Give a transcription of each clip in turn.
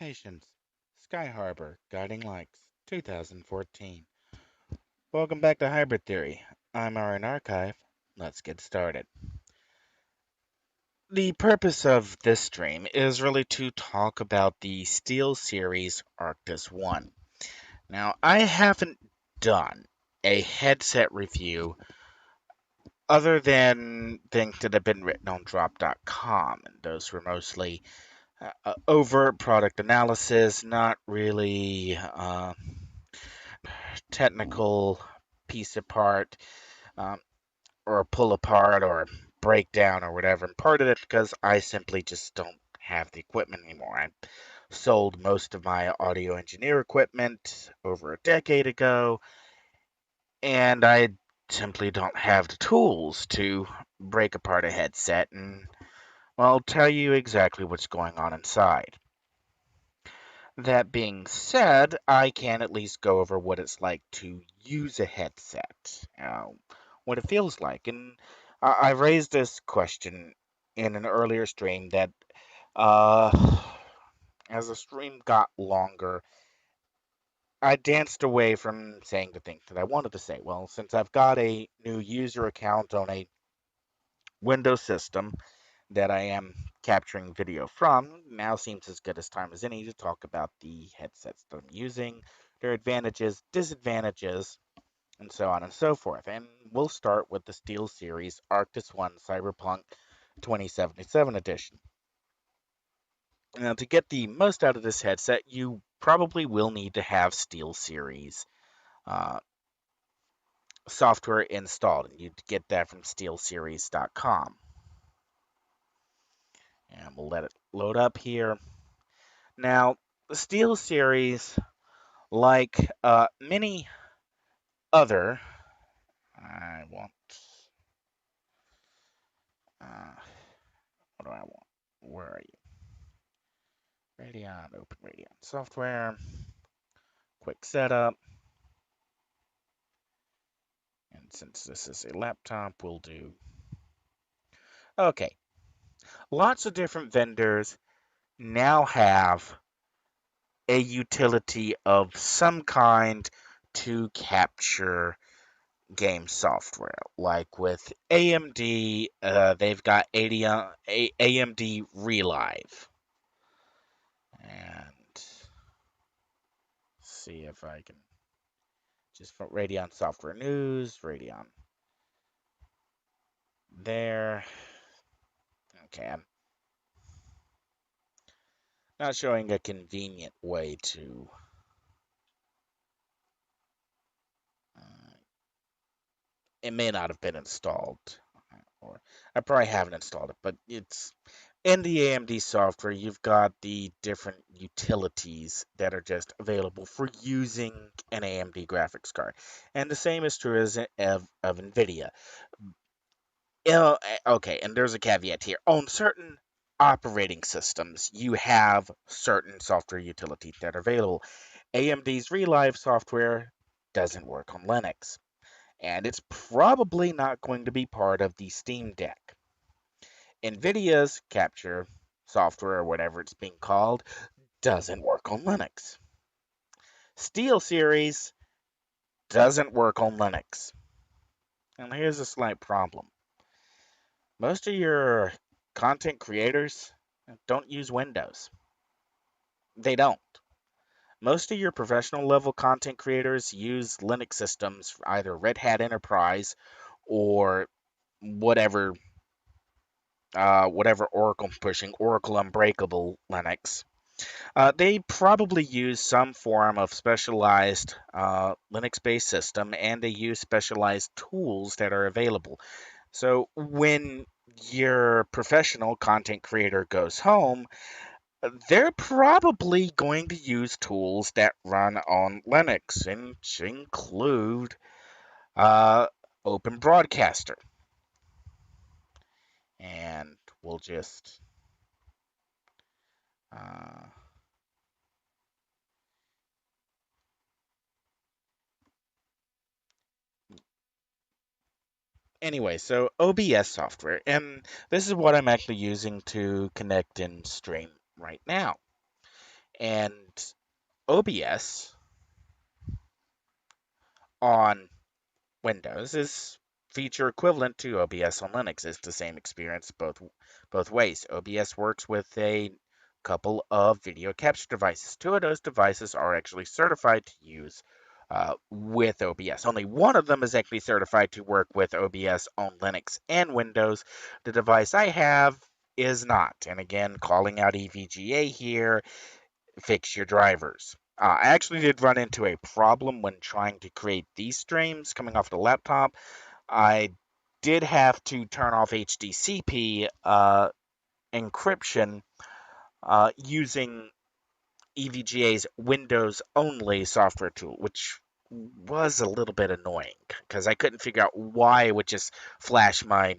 Patience, Sky Harbor, Guiding Lights, 2014. Welcome back to Hybrid Theory. I'm Arctis Archive. Let's get started. The purpose of this stream is really to talk about the Steelseries Arctis 1. Now, I haven't done a headset review other than things that have been written on drop.com, and those were mostly overt product analysis, not really technical piece apart, um, or pull apart or break down or whatever. And part of it because I simply just don't have the equipment anymore. I sold most of my audio engineer equipment over a decade ago, and I simply don't have the tools to break apart a headset and, well, tell you exactly what's going on inside. That being said, I can at least go over what it's like to use a headset, what it feels like. And I raised this question in an earlier stream that, uh, as the stream got longer, I danced away from saying the things that I wanted to say. Well, since I've got a new user account on a Windows system that I am capturing video from, now seems as good a time as any to talk about the headsets that I'm using, their advantages, disadvantages, and so on and so forth. And we'll start with the Steelseries Arctis 1 Cyberpunk 2077 edition. Now, to get the most out of this headset, you probably will need to have Steelseries uh, software installed, and you'd get that from steelseries.com. And we'll let it load up here. Now, the Steelseries, like many other, I want, uh, what do I want? Where are you? Radeon, open Radeon software, quick setup. And since this is a laptop, we'll do, okay, lots of different vendors now have a utility of some kind to capture game software. Like with AMD, they've got AMD Relive. And see if I can just put Radeon Software News, Radeon there. Okay, I'm not showing a convenient way to. Uh, it may not have been installed, or I probably haven't installed it, but it's in the AMD software. You've got the different utilities that are just available for using an AMD graphics card, and the same is true as of NVIDIA. Okay, and there's a caveat here. On certain operating systems, you have certain software utilities that are available. AMD's Relive software doesn't work on Linux, and it's probably not going to be part of the Steam Deck. NVIDIA's capture software, or whatever it's being called, doesn't work on Linux. SteelSeries doesn't work on Linux. And here's a slight problem. Most of your content creators don't use Windows. They don't. Most of your professional level content creators use Linux systems, either Red Hat Enterprise or whatever whatever Oracle pushing, Oracle Unbreakable Linux. They probably use some form of specialized Linux-based system, and they use specialized tools that are available. So when your professional content creator goes home, they're probably going to use tools that run on Linux, and include uh, Open Broadcaster. And we'll just uh, anyway, so OBS software, and this is what I'm actually using to connect and stream right now. And OBS on Windows is feature equivalent to OBS on Linux. It's the same experience both ways. OBS works with a couple of video capture devices. Two of those devices are actually certified to use with OBS. Only one of them is actually certified to work with OBS on Linux and Windows. The device I have is not. And again, calling out EVGA here, fix your drivers. I actually did run into a problem when trying to create these streams coming off the laptop. I did have to turn off HDCP encryption using EVGA's Windows only software tool, which was a little bit annoying because I couldn't figure out why it would just flash my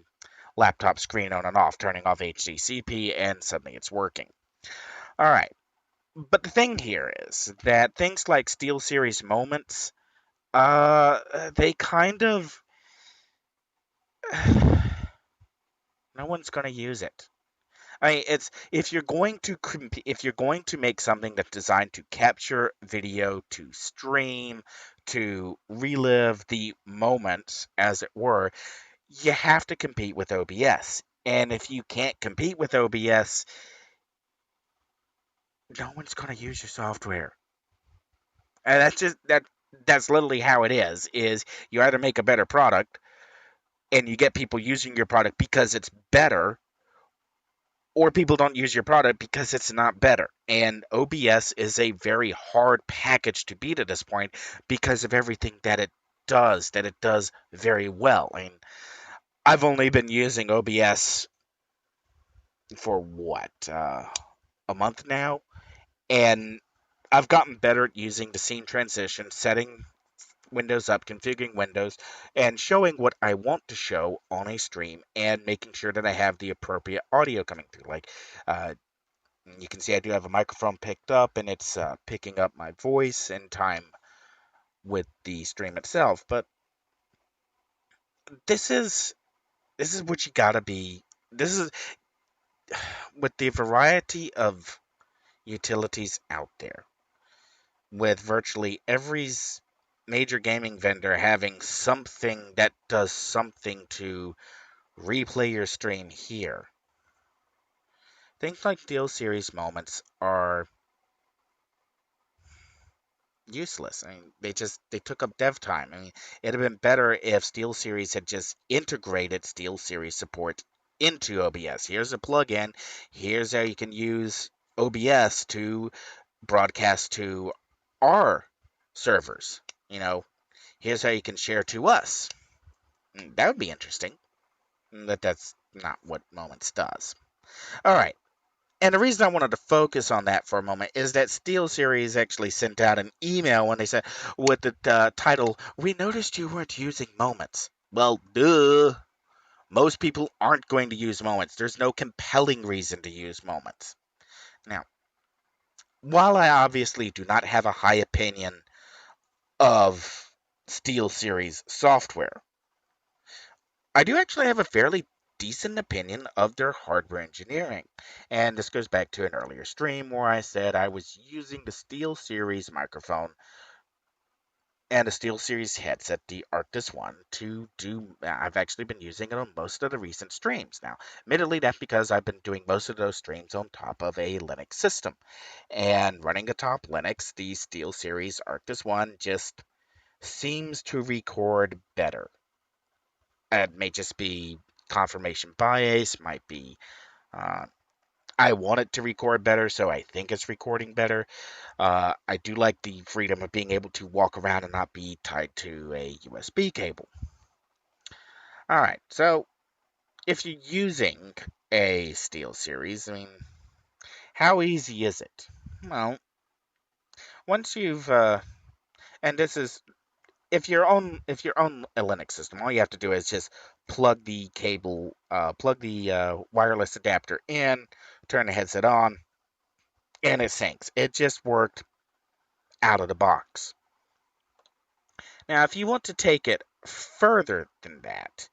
laptop screen on and off, turning off HDCP, and suddenly it's working. All right. But the thing here is that things like SteelSeries moments, they kind of no one's going to use it. I mean, it's if you're going to make something that's designed to capture video, to stream, to relive the moments, as it were, you have to compete with OBS. And if you can't compete with OBS, no one's going to use your software. And that's literally how it is you either make a better product and you get people using your product because it's better, or people don't use your product because it's not better. And OBS is a very hard package to beat at this point because of everything that it does very well. I mean, I've only been using OBS for what, a month now? And I've gotten better at using the scene transition, setting Windows up, configuring Windows, and showing what I want to show on a stream, and making sure that I have the appropriate audio coming through. Like, you can see I do have a microphone picked up, and it's picking up my voice in time with the stream itself. But this is this is what you gotta be. This is with the variety of utilities out there, with virtually every major gaming vendor having something that does something to replay your stream here. Things like Steelseries moments are useless. I mean, they took up dev time. I mean, it'd have been better if Steelseries had just integrated Steelseries support into OBS. Here's a plugin. Here's how you can use OBS to broadcast to our servers. You know, here's how you can share to us. That would be interesting. But that's not what Moments does. All right. And the reason I wanted to focus on that for a moment is that SteelSeries actually sent out an email when they said, with the title, "We noticed you weren't using Moments." Well, duh. Most people aren't going to use Moments. There's no compelling reason to use Moments. Now, while I obviously do not have a high opinion of SteelSeries software, I do actually have a fairly decent opinion of their hardware engineering. And this goes back to an earlier stream where I said I was using the SteelSeries microphone and a SteelSeries headset, the Arctis one, to do. I've actually been using it on most of the recent streams. Now, admittedly, that's because I've been doing most of those streams on top of a Linux system. And running atop Linux, the SteelSeries Arctis one just seems to record better. It may just be confirmation bias, might be uh, I want it to record better, so I think it's recording better. I do like the freedom of being able to walk around and not be tied to a USB cable. All right, so if you're using a SteelSeries, I mean, how easy is it? Well, once you've and this is if you're on a Linux system, all you have to do is just plug the wireless adapter in, turn the headset on, and it syncs. It just worked out of the box. Now, if you want to take it further than that,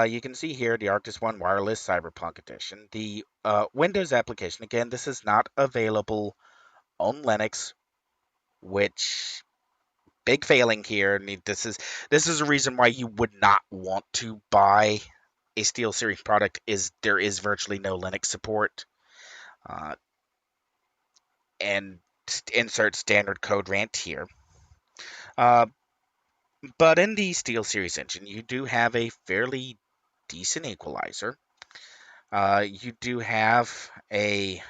you can see here the Arctis One Wireless Cyberpunk Edition. The Windows application, again, this is not available on Linux, which big failing here. This is a reason why you would not want to buy a SteelSeries product. Is there is virtually no Linux support, uh, and insert standard code rant here. Uh, but in the SteelSeries engine, you do have a fairly decent equalizer. You do have a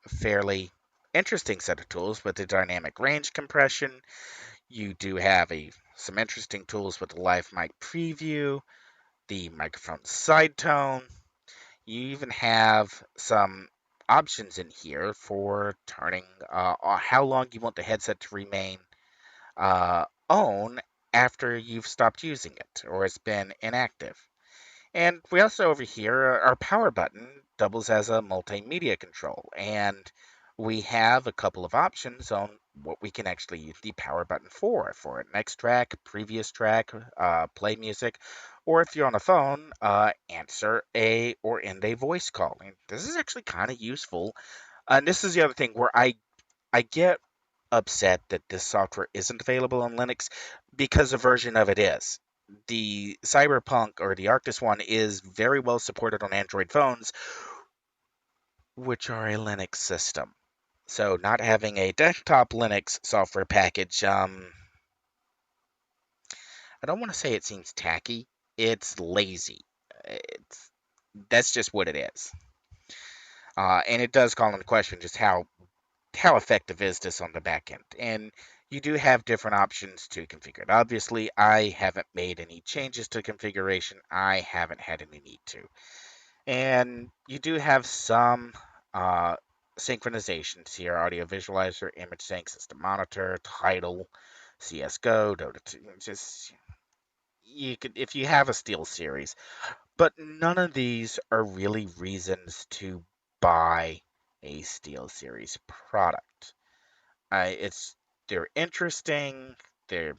fairly interesting set of tools with the dynamic range compression. You do have some interesting tools with the live mic preview, the microphone side tone. You even have some options in here for turning how long you want the headset to remain on after you've stopped using it or it's been inactive. And we also over here, our power button doubles as a multimedia control. And we have a couple of options on what we can actually use the power button for next track, previous track, play music, or if you're on a phone, answer a or end a voice call. And this is actually kind of useful. And this is the other thing where I get upset that this software isn't available on Linux because a version of it is. The Cyberpunk or the Arctis one is very well supported on Android phones, which are a Linux system. So not having a desktop Linux software package, I don't want to say it seems tacky. It's lazy. It's That's just what it is. And it does call into question just how effective is this on the back end? And you do have different options to configure it. Obviously, I haven't made any changes to configuration. I haven't had any need to. And you do have some uh, synchronizations here: audio visualizer, image sync, system monitor, title, CSGO, Dota 2. Just you could if you have a Steel series, but none of these are really reasons to buy a Steel series product. It's They're interesting. They're